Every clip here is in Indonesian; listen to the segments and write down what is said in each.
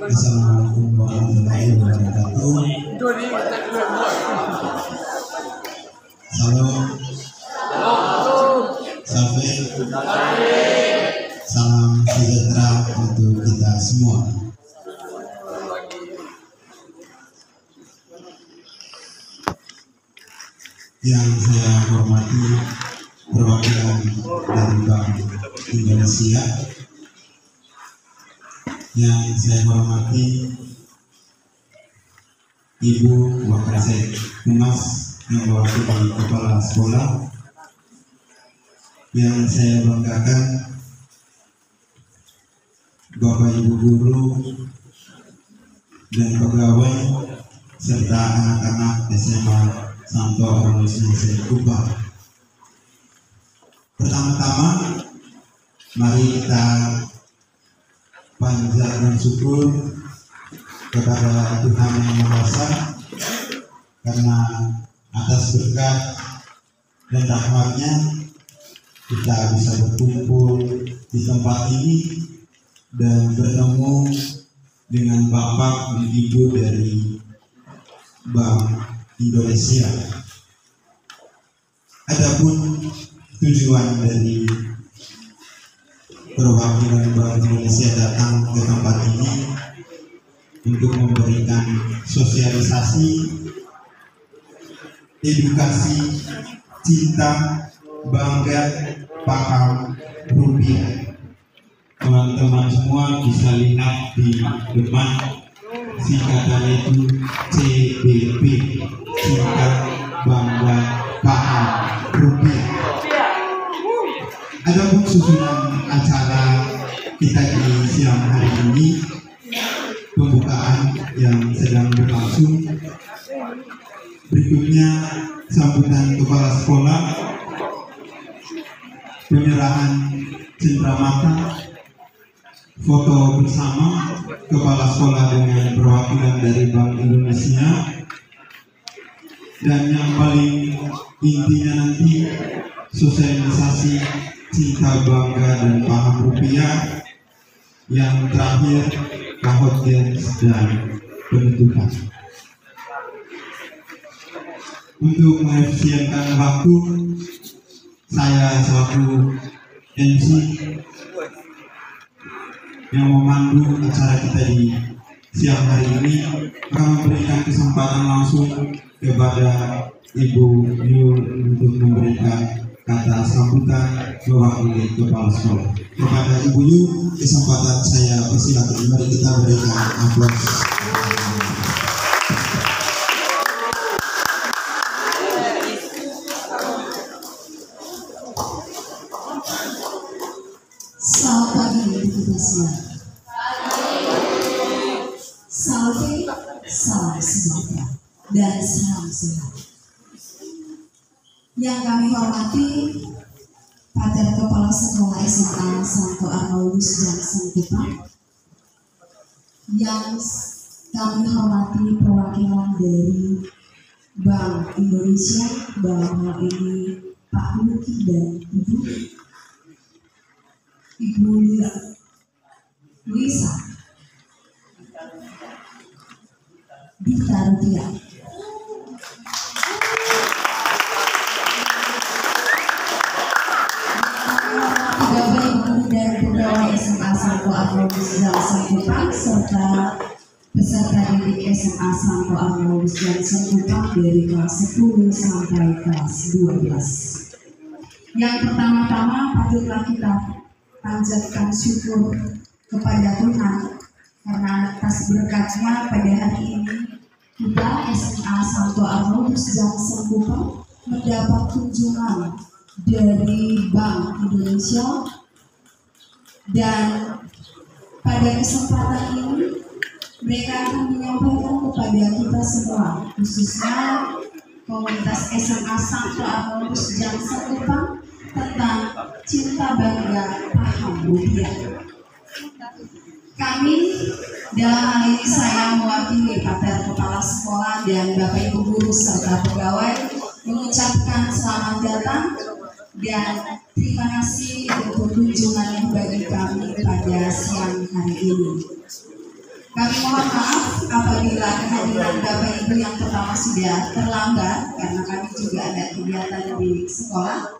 Assalamualaikum warahmatullahi wabarakatuh. Salam, salam sejahtera untuk kita semua. Yang saya hormati perwakilan dari Bank Indonesia, yang saya hormati Ibu Wakasek Humas yang mewakili kepala sekolah, yang saya banggakan Bapak Ibu guru dan pegawai serta anak-anak SMA Santo Aloysius Kupang. Pertama-tama mari kita panjatkan syukur kepada Tuhan Yang Maha Esa karena atas berkat dan rahmat-Nya kita bisa berkumpul di tempat ini dan bertemu dengan Bapak dan Ibu dari Bank Indonesia. Adapun tujuan dari perwakilan Bank Indonesia datang ke tempat ini untuk memberikan sosialisasi, edukasi, cinta, bangga, paham, rupiah. Teman-teman semua bisa lihat di depan singkatannya itu CBP, cinta, bangga, paham, rupiah. Adapun susunan acara kita di siang hari ini, pembukaan yang sedang berlangsung, berikutnya sambutan kepala sekolah, penyerahan cenderamata, foto bersama kepala sekolah dengan perwakilan dari Bank Indonesia, dan yang paling intinya nanti sosialisasi cinta, bangga, dan paham rupiah, yang terakhir audiens dan penutupan. Untuk mengefisienkan waktu, saya selaku MC yang memandu acara kita di siang hari ini akan memberikan kesempatan langsung kepada Ibu Yul untuk memberikan kata sambutan mewakili kepala sekolah. Kepada Ibu Yul, kesempatan saya persilakan. Mari kita berikan aplaus. Selamat pagi kita semua. Salam sejahtera dan salam sehat. Yang kami hormati Pater Kepala Sekolah SMA Santo Aloysius Johnson Kupang, yang kami hormati perwakilan dari Bank Indonesia, dalam hal ini Pak Luki dan Ibu Luisa Dita Rupiah, dari pegawai SMA Santo Aloysius Johnson Kupang serta peserta didik SMA Santo Aloysius Johnson Kupang dari kelas 10 sampai kelas 12. Yang pertama-tama patutlah kita panjatkan syukur kepada Tuhan karena atas berkat-Nya pada hari ini kita SMA Santo Aloysius Johnson Kupang mendapat kunjungan dari Bank Indonesia, dan pada kesempatan ini mereka akan menyampaikan kepada kita semua, khususnya komunitas SMA Santo Aloysius Johnson Kupang, tentang cinta, bangga, paham rupiah. Kami dalam hal ini saya mewakili Pater Kepala Sekolah dan Bapak Ibu guru serta pegawai mengucapkan selamat datang dan terima kasih untuk kunjungan yang bagi kami pada siang hari ini. Kami mohon maaf apabila kehadiran Bapak Ibu yang pertama sudah terlambat karena kami juga ada kegiatan di sekolah.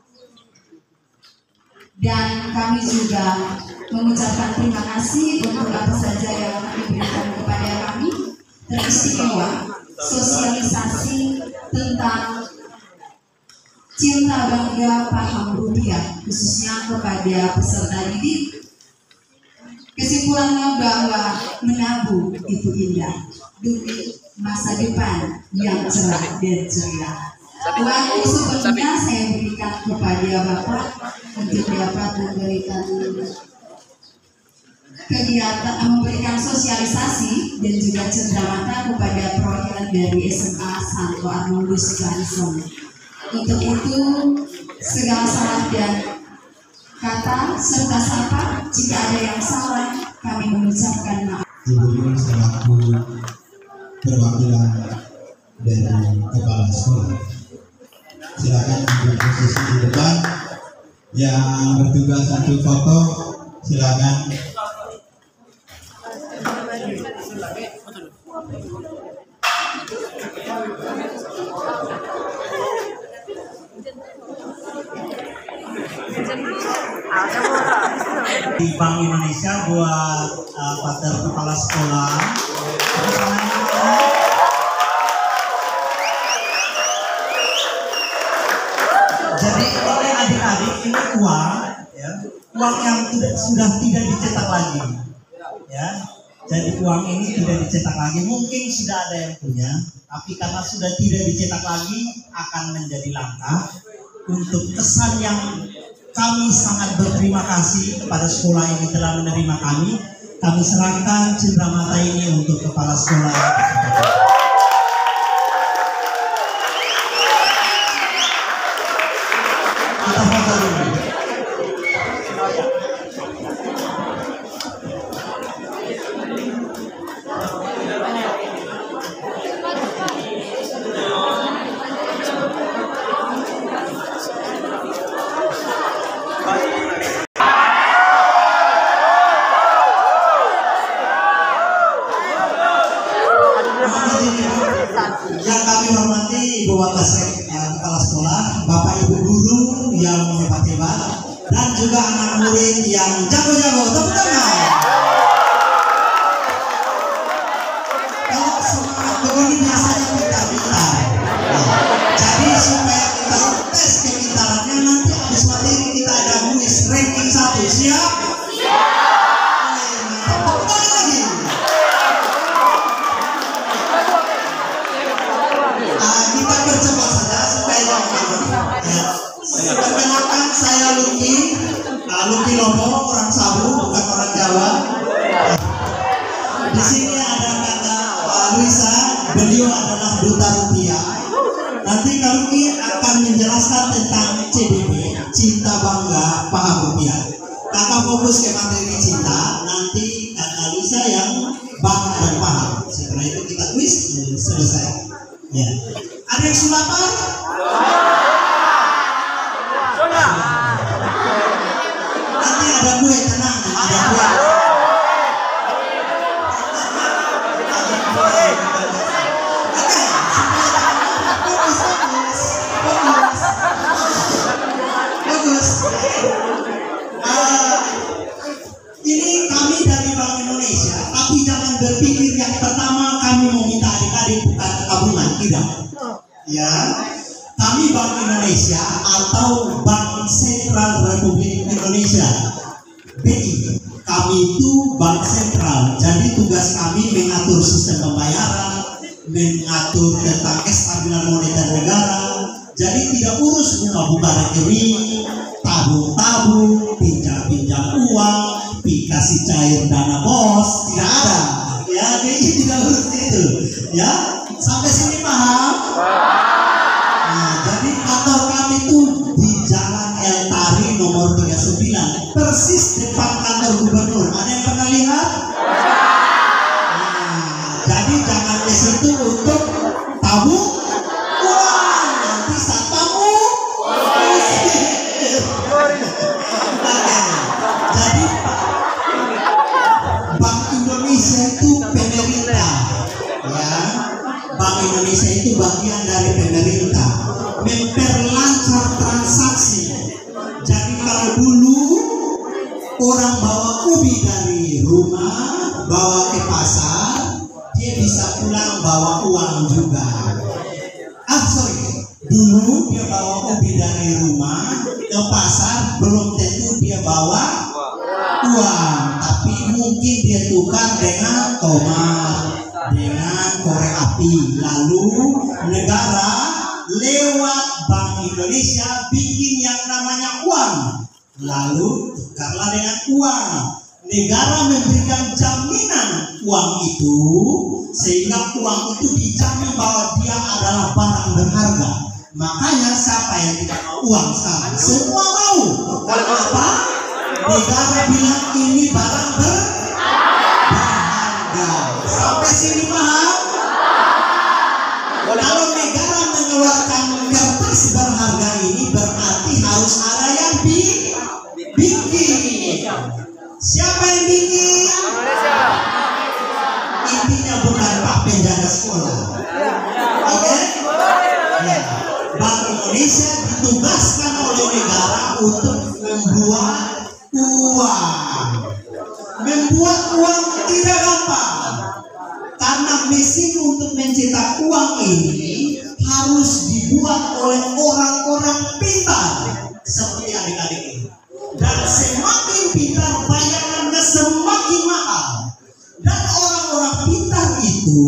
Dan kami juga mengucapkan terima kasih untuk apa saja yang diberikan kepada kami, teristimewa sosialisasi tentang cinta bangga paham rupiah khususnya kepada peserta didik. Kesimpulannya bahwa menabung itu indah demi masa depan yang cerah dan ceria. Waktu sepertinya saya berikan kepada Bapak untuk dapat memberikan kegiatan, memberikan sosialisasi dan juga cenderamata kepada perwakilan dari SMA Santo Arnoldus Johnson. Untuk itu segala salah dan kata serta sapa jika ada yang salah kami mengucapkan maaf. Ibu selaku perwakilan dari kepala sekolah, silakan ambil posisi di depan. Yang bertugas untuk foto silakan. Di Bank Indonesia buat pater kepala sekolah. Jadi oleh adik-adik ini uang, ya, uang yang sudah tidak dicetak lagi, ya. Jadi uang ini tidak dicetak lagi. Mungkin sudah ada yang punya, tapi karena sudah tidak dicetak lagi akan menjadi langka. Untuk kesan yang kami sangat berterima kasih kepada sekolah ini telah menerima kami serahkan cenderamata ini untuk kepala sekolah. Kita foto dulu. Yang kami hormati Ibu Wakasek kepala sekolah, Bapak Ibu guru yang hebat-hebat, dan juga anak murid yang jago-jago. Tepuk tangan. Kalau semangat begini biasanya pintar-pintar. Jadi supaya kita tes kepintarannya, nanti habis materi kita ada kuis ranking 1. Siap? Kita percepat saja supaya ya. Perkenalkan saya Luki Lobo, orang Sabu, bukan orang Jawa. Di sini ada kakak Luisa, beliau adalah duta rupiah. Nanti Kak Luki akan menjelaskan tentang CBP, cinta bangga paham rupiah. Kakak fokus ke materi cinta, nanti kakak Luisa yang bangga dan paham. Setelah itu kita kuis selesai. Ya. Ada yang sulapan? Nanti ada kue, tenang, ada kue. Oke, bagus. Ini kami dari Bank Indonesia, tapi jangan berpikir yang pertama kami mau minta adik-adik bukan tabungan, tidak. Ya, kami Bank Indonesia atau Bank Sentral Republik Indonesia, BI. Kami itu bank sentral, jadi tugas kami mengatur sistem pembayaran, mengatur tentang kestabilan moneter negara. Jadi tidak urus buka-buka rekening, tabung-tabung, pinjam-pinjam uang, dikasih cair dana bos, tidak ada. Ya, BI tidak urus itu. Ya, sampai sini paham? Nah, jadi kantor kami itu di Jalan El Tari nomor 39, persis depan kantor gubernur. Ada yang pernah lihat? Nah, jadi jangan ke situ untuk tabung uang, nanti satpamu usir. Oke. Jadi Bank Indonesia itu Indonesia itu bagian dari pemerintah, memperlancar transaksi. Jadi kalau dulu orang bawa ubi dari rumah, bawa ke pasar, dia bisa pulang bawa uang juga. Dulu dia bawa ubi dari rumah ke pasar, belum tentu dia bawa uang, tapi mungkin dia tukar dengan tomat, dengan korek api. Lalu negara lewat Bank Indonesia bikin yang namanya uang, lalu tukarlah dengan uang. Negara memberikan jaminan uang itu, sehingga uang itu dijamin bahwa dia adalah barang berharga. Makanya siapa yang tidak mau uang sekarang? Semua mau. Karena apa? Negara bilang ini barang berharga. Sampai sini paham? Kalau negara mengeluarkan kertas berharga ini, berarti harus ada yang bikin. Siapa yang bikin? Intinya bukan Pak penjaga sekolah. Oke? Ya. Bank Indonesia ditugaskan oleh negara untuk membuat uang. Membuat uang tidak gampang, karena mesin untuk mencetak uang ini harus dibuat oleh orang-orang pintar seperti adik-adik ini. Dan semakin pintar bayarannya semakin mahal. Dan orang-orang pintar itu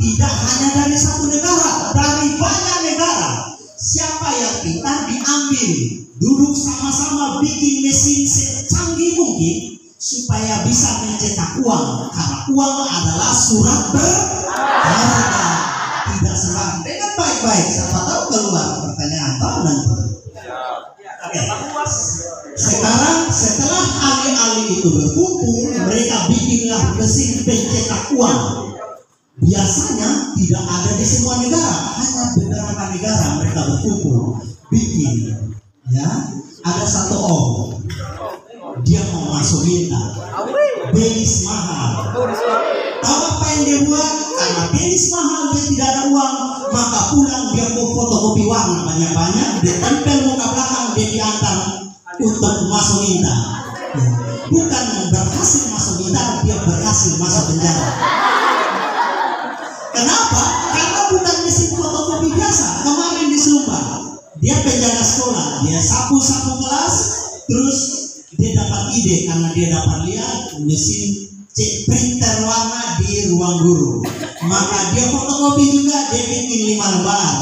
tidak hanya dari satu negara, dari banyak negara. Siapa yang pintar diambil, duduk sama-sama bikin mesin secanggih mungkin supaya bisa mencetak uang. Karena uang adalah surat berharga. Tidak serang dengan baik-baik. Siapa tahu keluar pertanyaan tahu nanti. Oke. Sekarang setelah ahli-ahli itu berkumpul, mereka bikinlah mesin pencetak uang. Biasanya tidak ada di semua negara, hanya beberapa negara mereka berkumpul bikin. Ya, ada satu om, dia mau masuk minta, belis mahal. Tahu apa yang dia buat? Karena belis mahal, dia tidak ada uang, maka pulang dia mau fotokopi uang banyak-banyak, dia tempel muka belakang, dia diantar untuk masuk minta. Ya. Bukan berhasil masuk minta, dia berhasil masuk penjara. Kenapa? Karena bukan mesin fotokopi biasa. Kemarin di Sumbar, dia penjaga sekolah, dia sapu-sapu kelas, terus dia dapat ide karena dia dapat lihat mesin printer warna di ruang guru. Maka dia fotokopi juga, dia bikin 5 lembar.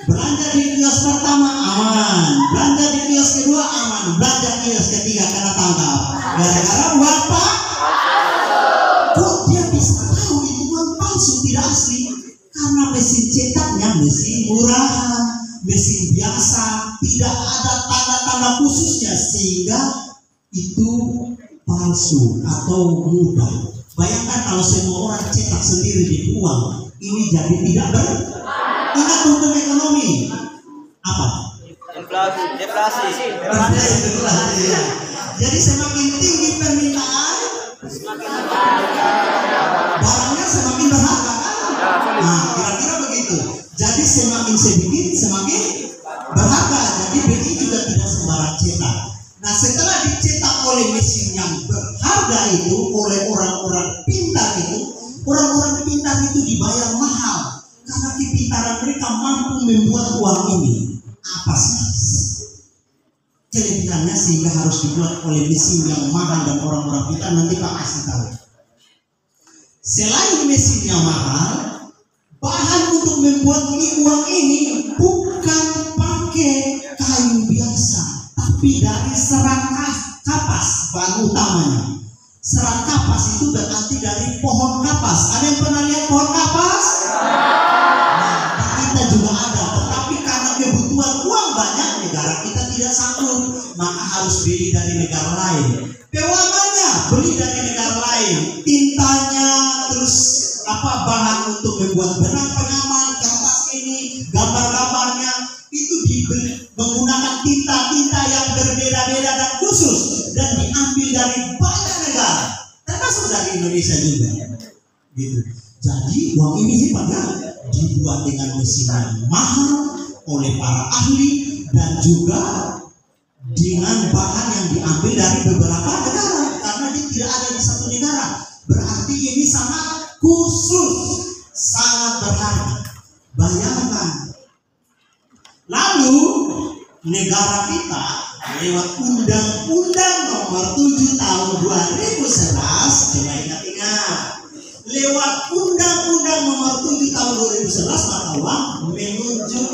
Belanja di kios pertama aman, belanja di kios kedua aman, belanja kios ketiga kena tangkap. Gara-gara uang pak. Kok dia bisa tahu itu uang palsu tidak asli? Karena mesin cetaknya mesin murahan, mesin biasa, tidak ada tanda-tanda khususnya sehingga itu palsu atau mudah. Bayangkan kalau semua orang cetak sendiri di uang, ini jadi tidak ingat hukum ekonomi apa? Inflasi, deflasi. Deflasi. Ya. Jadi semakin tinggi permintaan, barangnya semakin berharga kan? Nah, kira-kira begitu. Jadi semakin sedikit semakin berharga. Jadi BI juga tidak sembarang cetak. Nah, setelah dicetak oleh mesin yang berharga itu, oleh orang-orang pintar itu, orang-orang pintar itu dibayar mahal karena kepintaran mereka mampu membuat uang ini. Apa sih kelebihannya sehingga harus dibuat oleh mesin yang mahal dan orang-orang pintar? Nanti Pak kasih tahu. Selain mesinnya mahal, bahan untuk membuat uang ini bukan pakai kayu biasa, tapi dari serat kapas bahan utamanya. Serat kapas itu berarti dari pohon kapas. Ada yang pernah lihat pohon kapas? Nah, di kita juga ada. Tetapi karena kebutuhan uang banyak, negara kita tidak sanggup, maka harus beli dari negara lain. Pewarnanya beli dari negara lain. Tintanya, terus bahan untuk membuat benang pengaman, kertas ini, gambar-gambarnya itu dibeli menggunakan tinta-tinta yang berbeda-beda dan khusus dan diambil dari banyak negara, termasuk dari Indonesia juga. Gitu. Jadi uang ini hebat kan? dibuat dengan mesin yang mahal oleh para ahli dan juga dengan bahan yang diambil dari beberapa negara, karena dia tidak ada di satu negara. Berarti ini sangat khusus, sangat berharga. Bayangkan. Lalu negara kita lewat Undang-Undang Nomor 7 Tahun 2011, coba ingat-ingat, lewat Undang-Undang Nomor 7 Tahun 2011, maka menunjuk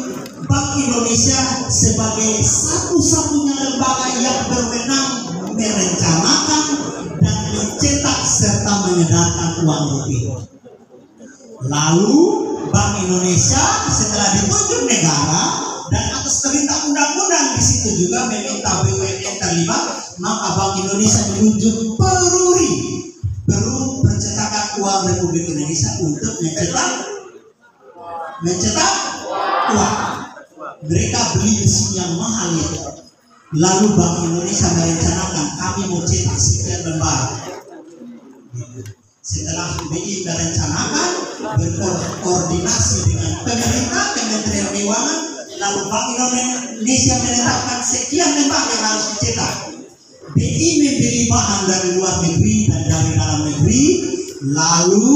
Bank Indonesia sebagai satu-satunya lembaga yang berwenang merencanakan dan mencetak serta mengedarkan uang rupiah. Lalu Bank Indonesia setelah ditunjuk negara dan atas perintah undang-undang di situ juga meminta BUMN terlibat, maka Bank Indonesia menunjuk Peruri, Peru Percetakan Uang Republik Indonesia untuk mencetak uang. Mereka beli mesin yang mahal itu. Lalu Bank Indonesia merencanakan kami mau cetak sekian lembar. Setelah BI merencanakan, berkoordinasi dengan pemerintah, Kementerian Keuangan, lalu Bank Indonesia menetapkan sekian lembar yang harus dicetak. BI membeli bahan dari luar negeri dan dari dalam negeri, lalu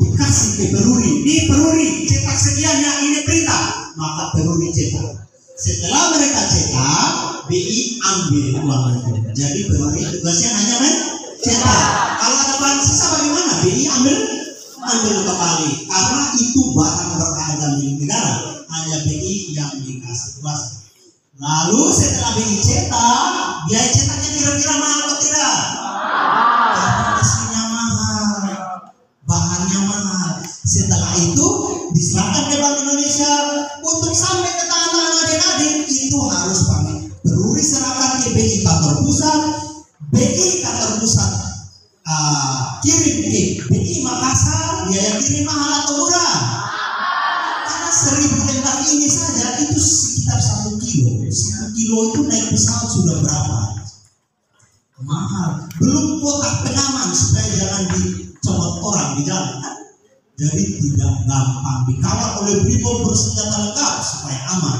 dikasih ke Peruri. Ini Peruri, cetak sekian yang ini perintah, maka Peruri cetak. Setelah mereka cetak, BI ambil uang itu. Jadi Peruri tugasnya hanya mencetak. Kalau ada bahan sisa bagaimana? BI ambil kembali, karena itu barang berharga milik negara. Hanya BI yang dikasih kuasa. Lalu setelah BI cetak, biaya cetaknya kira-kira mahal atau tidak? Karena mesinnya mahal, bahannya mahal. Setelah itu diserahkan ke Bank Indonesia untuk sampai ke tangan adik-adik, itu harus pamit. Peruri serahkan ke BI kantor pusat, BI kantor pusat kirim ke BI Makassar. Biaya kirim mahal atau murah? Karena 1000 lembar ini saja itu sekitar 1 kilo. 1 kilo itu naik pesawat sudah berapa? Mahal. Belum kotak pengaman supaya jangan dicomot orang di jalan kan? Jadi tidak gampang dikawal oleh brimob bersenjata lengkap supaya aman.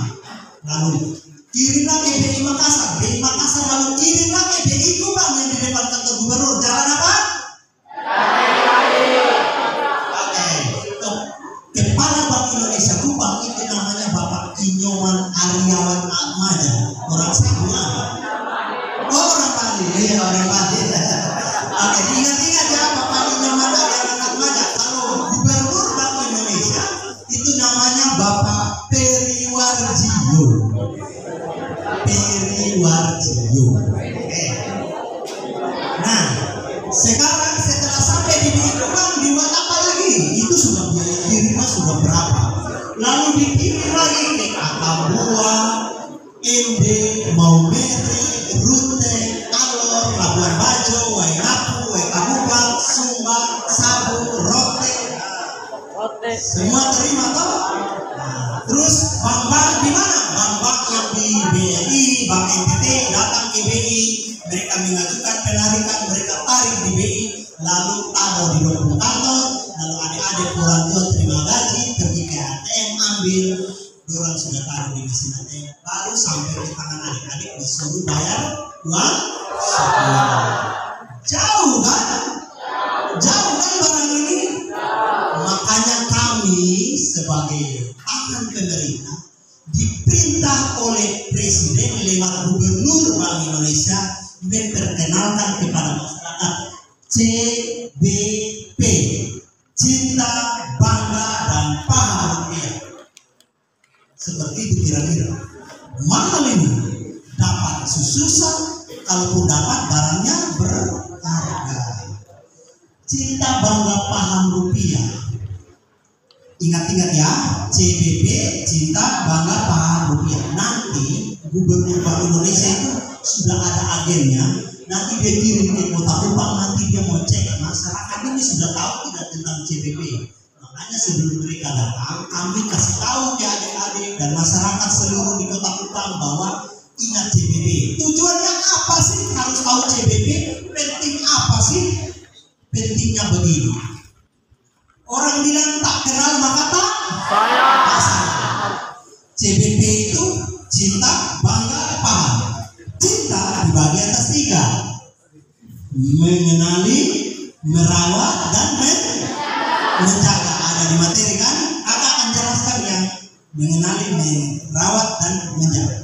Lalu kirimlah ke BI Makassar, BI Makassar lalu kirimlah ke BI Kupang yang di depan kantor gubernur. Jalan apa? Kepala Bank Indonesia Kupang itu namanya Bapak Inyoman Aryawan Atmaja. Orang Sabuna. Orang Bali, ya orang Bali. Oke, ingat-ingat ya Bapak Inyoman Aryawan Atmaja. Kalau Gubernur Bank Indonesia itu namanya Bapak Periwarjio. Periwarjio. Oke. Nah, sekarang setelah sampai di BI Kupang dibuat apa lagi? Itu sudah biaya kirimnya sudah berapa? Lalu dikirim lagi ke Atambua, Ende, Maumere, Rute, Alor, Labuan Bajo, Waingapu, Wekabubak, Sumba, Sabu, Rote. Semua terima toh? Nah, terus bank-bank di mana? Bank-bank yang di BRI, Bank NTT datang ke BI, mereka mengajukan penarikan, mereka tarik di BI, lalu taruh di dokumen kantor, lalu adik-adik orang tua terima gaji, pergi ke ATM ambil, orang sudah taruh di mesin ATM, baru sampai di tangan adik-adik disuruh bayar uang sekolah. Jauh kan? Jauh kan barang ini? Makanya kami sebagai tangan pemerintah diperintah oleh Presiden lewat Gubernur Bank Indonesia memperkenalkan kepada masyarakat CBP, Cinta, Bangga, dan Paham Rupiah. Seperti itu kira-kira. Mahal ini, dapat susah, kalaupun dapat barangnya berharga. Cinta, Bangga, Paham Rupiah. Ingat-ingat ya, CBP, Cinta, Bangga, Paham Rupiah. Nanti Gubernur Bank Indonesia itu sudah ada agennya. Nanti dia kirim ke Kota Kupang, nanti dia mau cek masyarakat ini sudah tahu tidak tentang CBP. Makanya sebelum mereka datang, kami kasih tahu ke adik-adik dan masyarakat seluruh di Kota Kupang bahwa ingat CBP. Tujuannya apa sih harus tahu CBP? Penting apa sih? Pentingnya begini. Orang bilang tak kenal maka tak CBP itu cinta, bangga, paham. Cinta dibagi atas 3: mengenali, merawat, dan menjaga. Ada di materi kan? Kakak akan jelaskan yang mengenali, merawat, dan menjaga.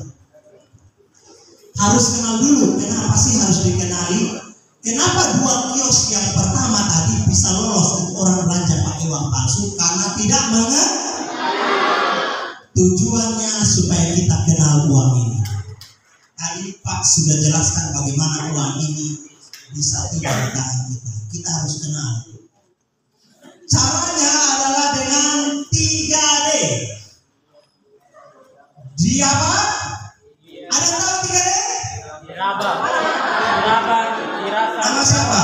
Harus kenal dulu. Kenapa sih harus dikenali? Kenapa 2 kios yang pertama tadi bisa lolos untuk orang belanja pakai uang palsu? Karena tidak mengenal. Tujuannya supaya kita kenal uang ini. Tadi Pak sudah jelaskan bagaimana uang ini bisa tidak di tangan kita. Kita harus kenal. Caranya adalah dengan 3D. Di apa? Ada tahu 3D? Diraba, dirasa. Nama siapa?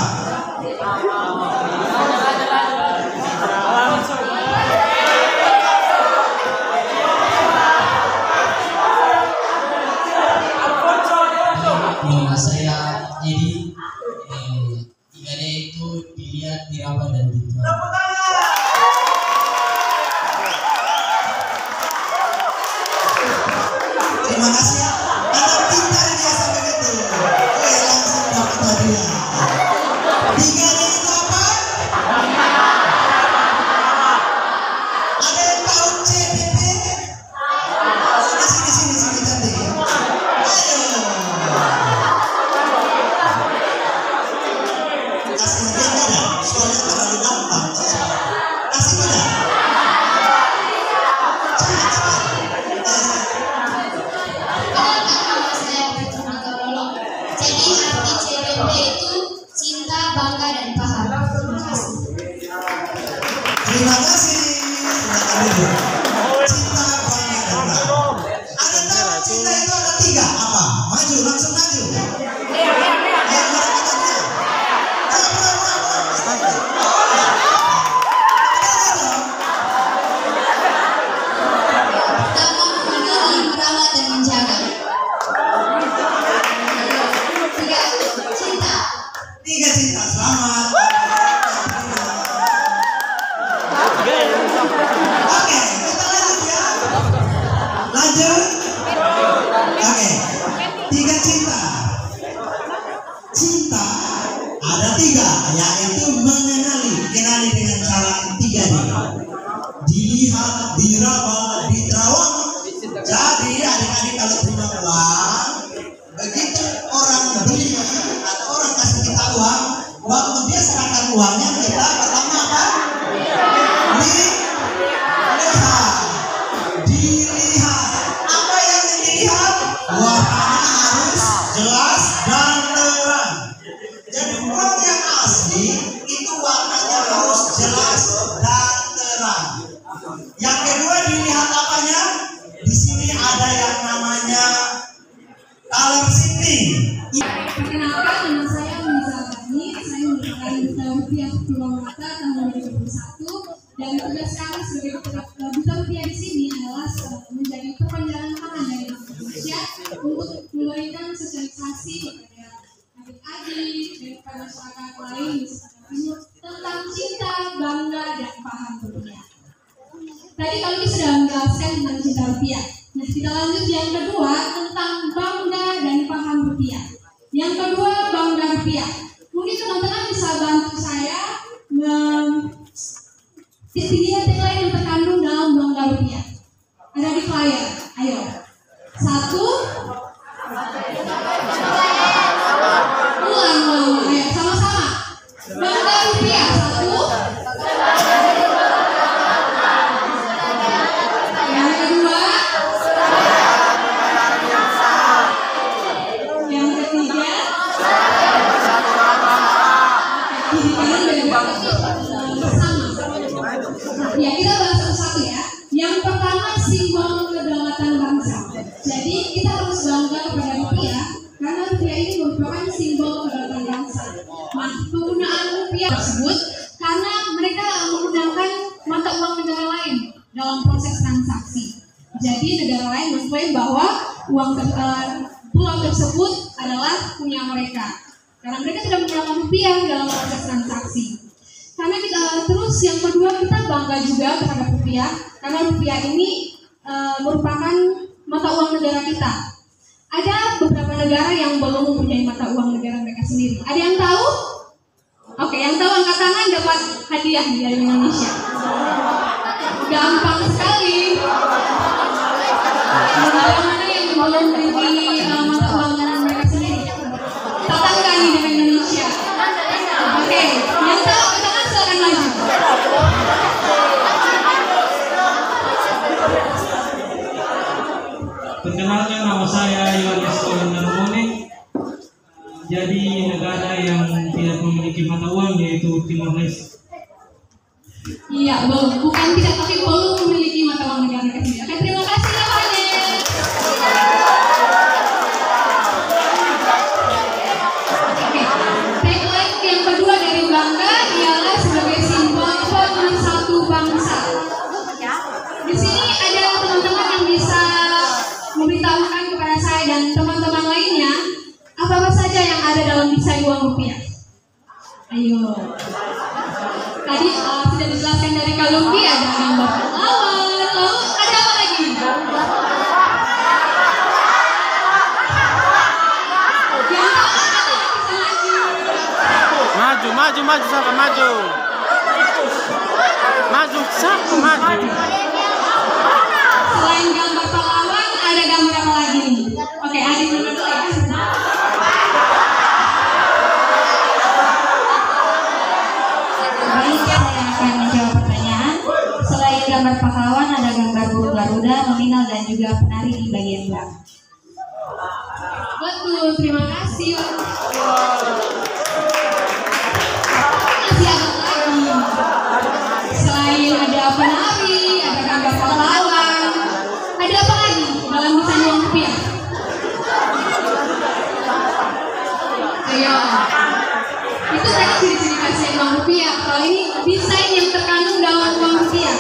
Nama saya Edi. 3D itu dilihat, diraba, dan dijual. Terima kasih ya. Anak pintar dia sampai gitu. Oke, langsung dapat hadiah. 3D itu apa? Ada yang tahu CBP? Sini cantik. Ayo. Kasih dia beda. Soalnya terlalu gampang. Kasih beda. Jadi arti CBP itu cinta, bangga, dan paham. Terima kasih. Terima kasih. Cinta, bangga, dan paham. Ada tahu cinta itu ada 3 apa? Maju, langsung maju. Pertama, mengenali, merawat, dan menjaga. 3. Cinta. 3 cinta. Selamat. Oke, kita lanjut ya. Lanjut. Oke. 3 cinta. Cinta ada 3, yaitu mengenali. Kenali dengan cara 3D. Dilihat, diraba, diterawang. Jadi adik-adik kalau punya uang, begitu orang beli atau orang kasih kita uang, waktu dia serahkan uangnya kita pertama apa? Dilihat. Apa yang dilihat? Warnanya harus jelas dan terang. Jadi uang yang asli itu warnanya harus jelas dan terang. Yang kedua dilihat apanya? Di sini ada yang namanya color shifting. Perkenalkan, nama saya Liza Bani. Saya merupakan duta rupiah Purwakarta tahun 2021 dan tugas kami sebagai duta rupiah di sini adalah menjadi perpanjangan tangan dari Bank Indonesia untuk memberikan sosialisasi kepada adik-adik dan kepada masyarakat lain di sekitar timur tentang cinta, bangga, dan paham rupiah. Tadi kami sudah menjelaskan tentang cinta rupiah. Nah, kita lanjut yang kedua tentang bangga dan paham rupiah. Yang kedua, bangga rupiah. Mungkin teman-teman bisa bantu saya titik-titik lain yang terkandung dalam bangga rupiah. Ada di flyer. Ayo. 1. Ulang. Ayo, sama-sama. Bangga rupiah. 1. Yang kedua. Yang ketiga. Kiri kanan beda sama. Ya, kita bahas satu-satu ya. Yang pertama, simbol kedaulatan bangsa. Jadi kita harus bangga kepada rupiah karena rupiah ini merupakan simbol kedaulatan bangsa. Nah, penggunaan rupiah tersebut karena mereka menggunakan mata uang negara lain dalam proses transaksi. Jadi negara lain mengklaim bahwa pulau tersebut adalah punya mereka karena mereka tidak menggunakan rupiah dalam proses transaksi. Karena kita terus yang kedua, kita bangga juga terhadap rupiah karena rupiah ini merupakan mata uang negara kita. Ada beberapa negara yang belum mempunyai mata uang negara mereka sendiri. Ada yang tahu? Oke, yang tahu angkat tangan dapat hadiah dari Indonesia. Gampang sekali. Negara mana yang belum memiliki mata uang mereka sendiri? Tetangga nih dengan Indonesia. Oke, yang tahu angkat tangan silakan maju. Perkenalkan, nama saya Yohanes Narmoni. Jadi negara yang tidak memiliki mata uang yaitu Timor Leste. Iya, bukan tidak, tapi belum memiliki mata uang negara mereka sendiri. Oke, terima kasih Yohanes. Oke, tagline yang kedua dari bangga ialah sebagai simbol pemersatu bangsa. Di sini ada teman-teman yang bisa memberitahukan kepada saya dan teman-teman lainnya apa saja yang ada dalam desain uang rupiah. Ayo. Tadi sudah dijelaskan dari Kalumbi, ada gambar pahlawan, lalu ada apa lagi? Yang Maju sampai maju. Maju sampai maju. Selain gambar pahlawan, ada gambar apa lagi nih? Oke, adik dulu ya. Baik, saya akan menjawab pertanyaan. Selain gambar pahlawan, ada gambar burung Garuda, nominal, dan juga penari di bagian belakang. Betul, terima kasih. Masih ada lagi. Selain ada penari, ada gambar pahlawan, ada apa lagi dalam desain uang rupiah? Ayo. Itu tadi ciri-ciri desain uang rupiah. Kalau ini desain yang terkandung dalam uang rupiah.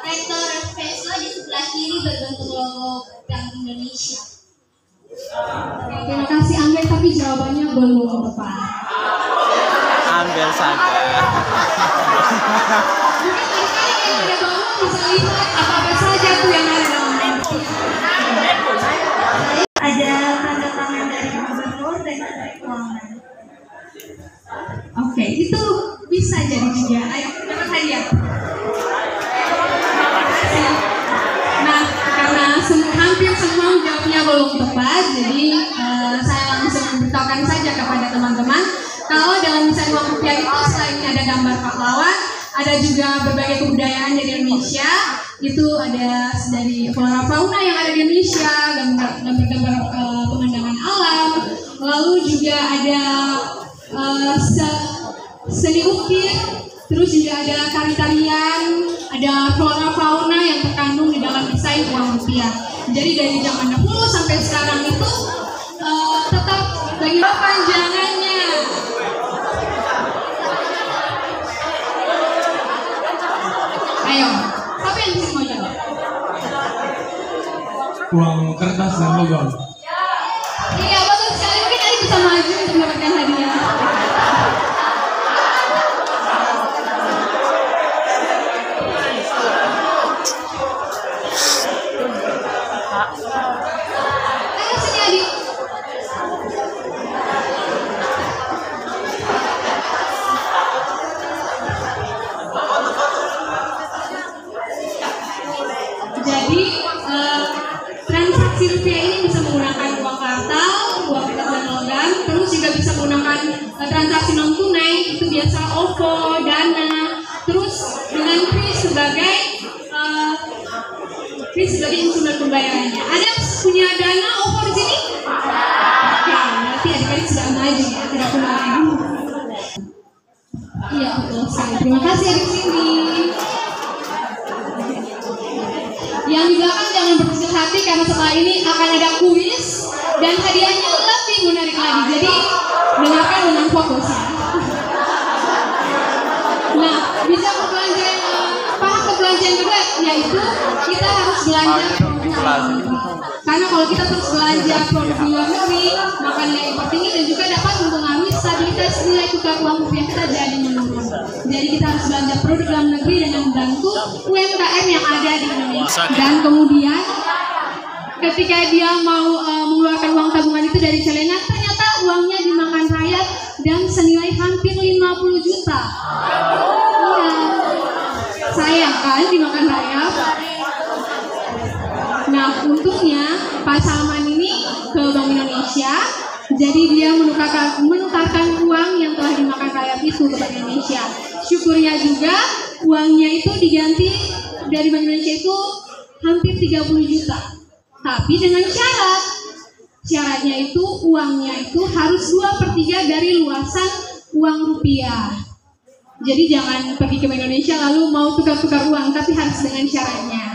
Rektor Vespa di sebelah kiri berbentuk logo Bank Indonesia. Terima kasih Angger, tapi jawabannya belum tepat. Ambil saja. Mungkin adik-adik yang ada bawah bisa lihat apa saja tuh yang ada dalam rupiah. Ada tanda tangan dari gubernur dan menteri keuangan. Oke, itu bisa jadi juga. Ayo, dapat hadiah. Nah, karena hampir semua jawabnya belum tepat, jadi saya langsung memberitahukan saja kepada teman-teman kalau dalam desain uang rupiah itu selain ada gambar pahlawan, ada juga berbagai kebudayaan dari Indonesia. Itu ada dari flora fauna yang ada di Indonesia, gambar-gambar pemandangan alam, lalu juga ada seni ukir, terus juga ada tari-tarian, ada flora fauna yang terkandung di dalam desain uang rupiah. Jadi dari zaman dahulu sampai sekarang itu tetap bagi panjangannya. Ayo, siapa yang bisa mau jawab? Uang kertas dan logam. Iya, betul sekali. Mungkin Adi bisa maju untuk mendapatkan hadiah. Ayo sini Adi. Jadi transaksi rupiah ini bisa menggunakan uang kartal, uang kertas dan logam, terus juga bisa menggunakan transaksi non tunai, itu biasa OVO, Dana, terus dengan kris sebagai instrumen pembayarannya. Ada yang punya Dana OVO di sini? Oke, berarti adik-adik sudah maju ya, tidak perlu lagi. Iya, betul sekali. Terima kasih adik sini. Yang di belakang jangan berkecil hati karena setelah ini akan ada kuis dan hadiahnya lebih menarik lagi. Jadi dengarkan dengan fokus ya. Nah, bisa berbelanja paham kebelanjaan juga, yaitu kita harus belanja produk. Karena kalau kita terus belanja produk luar negeri, maka nilai impor tinggi dan juga dapat mempengaruhi stabilitas nilai tukar uang rupiah kita jadi menurun. Jadi kita harus belanja produk dalam negeri dengan membantu UMKM yang ada di Indonesia. Dan kemudian ketika dia mau mengeluarkan uang tabungan itu dari celengan, ternyata uangnya dimakan rakyat dan senilai hampir 50 juta. Iya, sayang kan dimakan rakyat. Nah, untungnya Pak Salman ini ke Bank Indonesia, jadi dia menukarkan uang yang telah dimakan rakyat itu ke Bank Indonesia. Syukurnya juga uangnya itu diganti dari Bank Indonesia itu hampir 30 juta. Tapi dengan syaratnya itu uangnya itu harus 2/3 dari luasan uang rupiah. Jadi jangan pergi ke Bank Indonesia lalu mau tukar-tukar uang, tapi harus dengan syaratnya.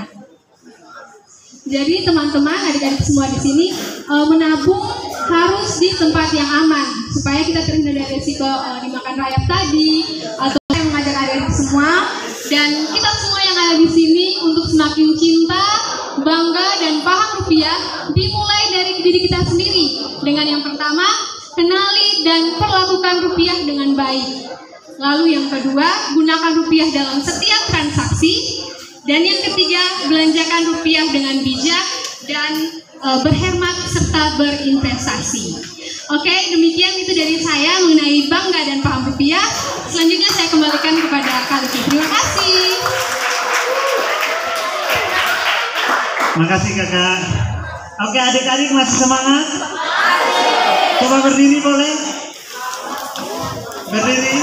Jadi teman-teman, adik-adik semua di sini menabung harus di tempat yang aman supaya kita terhindar dari risiko dimakan rayap tadi. Atau saya mengajak adik-adik semua dan kita semua yang ada di sini untuk semakin cinta, bangga dan paham rupiah dimulai dari diri kita sendiri. Dengan yang pertama, kenali dan perlakukan rupiah dengan baik. Lalu yang kedua, gunakan rupiah dalam setiap transaksi. Dan yang ketiga, belanjakan rupiah dengan bijak dan berhemat serta berinvestasi. Oke, demikian itu dari saya mengenai bangga dan paham rupiah. Selanjutnya saya kembalikan kepada Kak Luki. Terima kasih. Makasih kakak. Oke, adik-adik masih semangat? Coba berdiri boleh? Berdiri.